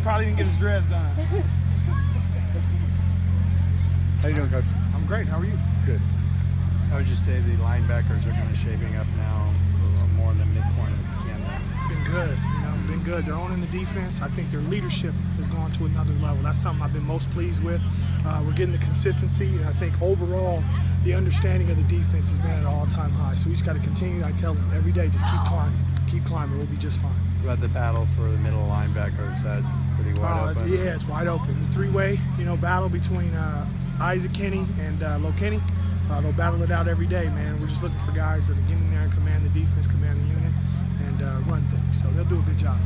probably didn't get his dreads done. How you doing, Coach? I'm great. How are you? Good. I would just say the linebackers are kind of shaping up now a little more in the midpoint of the camera. Been good, been good. They're owning the defense. I think their leadership has gone to another level. That's something I've been most pleased with. We're getting the consistency, and I think overall the understanding of the defense has been at an all-time high. So we just got to continue. I tell them every day, just keep climbing. We'll be just fine. What about the battle for the middle linebacker? Is that pretty wide open? Yeah, it's wide open. The three-way, battle between Isaac Kenny and Low Kenny. They'll battle it out every day, man. We're just looking for guys that are getting in there and command the defense, command the unit, and run things. So they'll do a good job.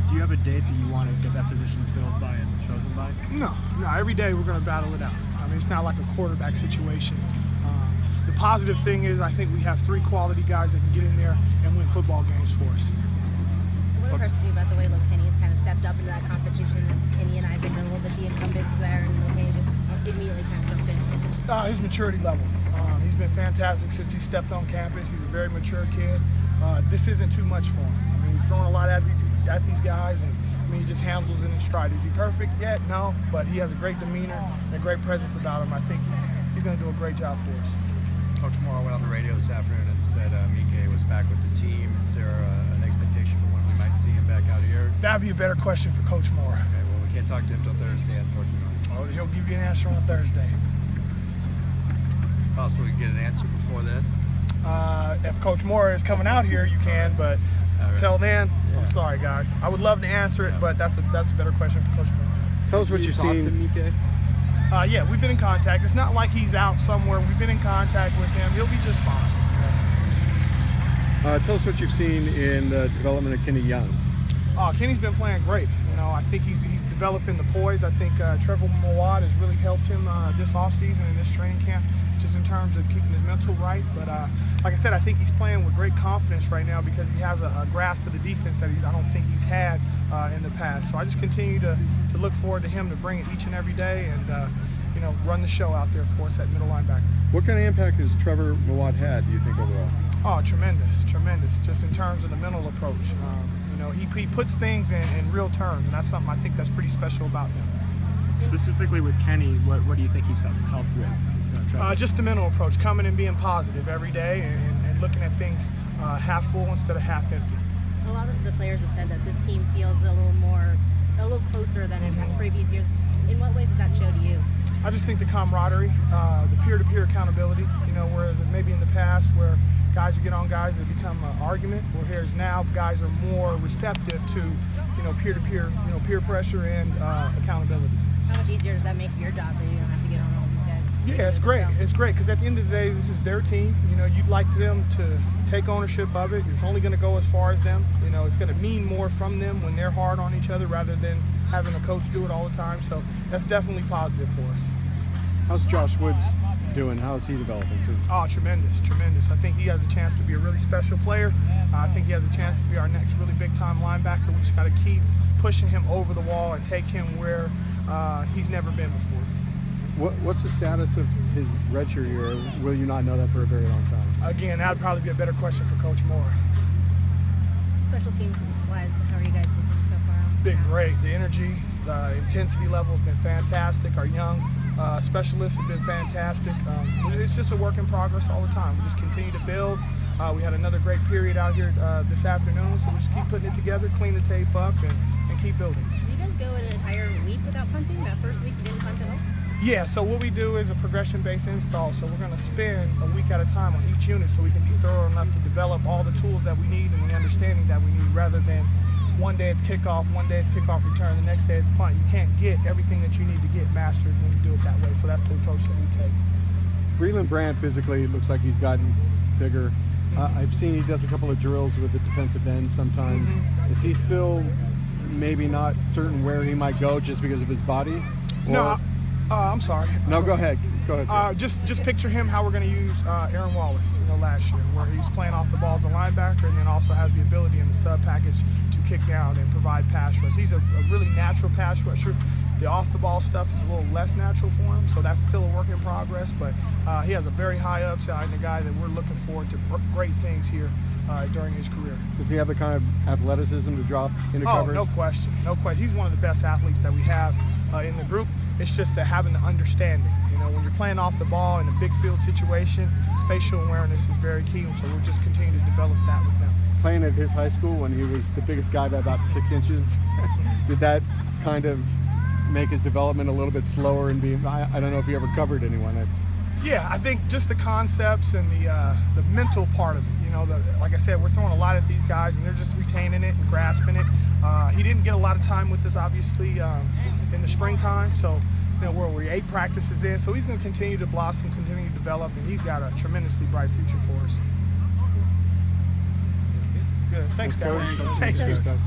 Do you have a date that you want to get that position filled by and chosen by? No. Every day we're going to battle it out. I mean, it's not like a quarterback situation. The positive thing is I think we have 3 quality guys that can get in there and win football games for us. What impressed you about the way Kenny has kind of stepped up into that competition? Kenny and Isaac are a little bit the incumbents there, and Kenny just immediately kind of jumped in. His maturity level. He's been fantastic since he stepped on campus. He's a very mature kid. This isn't too much for him. I mean, he's throwing a lot at these guys, and he just handles it in stride. Is he perfect yet? No, but he has a great demeanor and a great presence about him. I think he's going to do a great job for us. Coach Moore went on the radio this afternoon and said Mike was back with the team. Is there an expectation for when we might see him back out here? That'd be a better question for Coach Moore. Okay, well, we can't talk to him until Thursday, unfortunately. Oh, he'll give you an answer on Thursday. Possible we can get an answer before then? If Coach Moore is coming out here, you can, but until then, I'm sorry, guys. I would love to answer it, but that's a better question for Coach Moore. Tell us what you've seen. To Mike? Yeah, we've been in contact. It's not like he's out somewhere. We've been in contact with him. He'll be just fine. Tell us what you've seen in the development of Kenny Young. Kenny's been playing great. I think he's developing the poise. I think Trevor Mawad has really helped him this offseason in this training camp, just in terms of keeping his mental right. But like I said, I think he's playing with great confidence right now because he has a grasp of the defense that I don't think he's had in the past. So I just continue to look forward to him to bring it each and every day and run the show out there for us at middle linebacker. What kind of impact has Trevor Mawad had, do you think, overall? Oh, tremendous, just in terms of the mental approach. He puts things in real terms, and that's something I think that's pretty special about him. Specifically with Kenny, what do you think he's helped with? Just the mental approach, coming and being positive every day and looking at things half full instead of half empty. A lot of the players have said that this team feels a little closer than in previous years. In what ways does that show to you? I just think the camaraderie, the peer-to-peer accountability, whereas maybe in the past where guys would get on guys that become an argument, whereas now guys are more receptive to, peer-to-peer, peer pressure and accountability. How much easier does that make your job that you don't have to get on all these guys? Yeah, it's great. It's great because at the end of the day, this is their team. You'd like them to take ownership of it. It's only going to go as far as them. It's going to mean more from them when they're hard on each other rather than having a coach do it all the time. So that's definitely positive for us. How's Josh Woods doing? How's he developing too? Oh, tremendous. I think he has a chance to be a really special player. I think he has a chance to be our next really big-time linebacker. We just got to keep pushing him over the wall and take him where he's never been before. What's the status of his redshirt year? Will you not know that for a very long time? Again, that would probably be a better question for Coach Moore. Special teams-wise, how are you guys looking so far? Been great. The energy, the intensity level has been fantastic. Our young specialists have been fantastic. It's just a work in progress all the time. We just continue to build. We had another great period out here this afternoon, so we just keep putting it together, clean the tape up, and keep building. Did you guys go an entire week without punting? That first week you didn't punt at all? Yeah, so what we do is a progression-based install. So we're going to spend a week at a time on each unit so we can be thorough enough to develop all the tools that we need and the understanding that we need, rather than one day it's kickoff, one day it's kickoff return, the next day it's punt. You can't get everything that you need to get mastered when you do it that way. So that's the approach that we take. Breland Brandt physically looks like he's gotten bigger. I've seen he does a couple of drills with the defensive end sometimes. Is he still maybe not certain where he might go just because of his body? Or... No, I'm sorry. No, go ahead. Go ahead. Just picture him how we're going to use Aaron Wallace, last year, where he's playing off the ball as a linebacker and then also has the ability in the sub package to kick down and provide pass rush. He's a really natural pass rusher. The off-the-ball stuff is a little less natural for him, so that's still a work in progress. But he has a very high upside and a guy that we're looking forward to great things here during his career. Does he have the kind of athleticism to drop into coverage? No question, no question. He's one of the best athletes that we have in the group. It's just that having the understanding. You know, when you're playing off the ball in a big field situation, spatial awareness is very key. So we'll just continue to develop that with him. Playing at his high school when he was the biggest guy by about 6 inches, did that kind of make his development a little bit slower and be? I don't know if he ever covered anyone. Yeah, I think just the concepts and the mental part of it. You know, like I said, we're throwing a lot at these guys, and they're just retaining it and grasping it. He didn't get a lot of time with us, obviously, in the springtime. So, you know, we're 8 practices in. So he's going to continue to blossom, continue to develop, and he's got a tremendously bright future for us. Good. Thanks, guys. Thanks, Coach.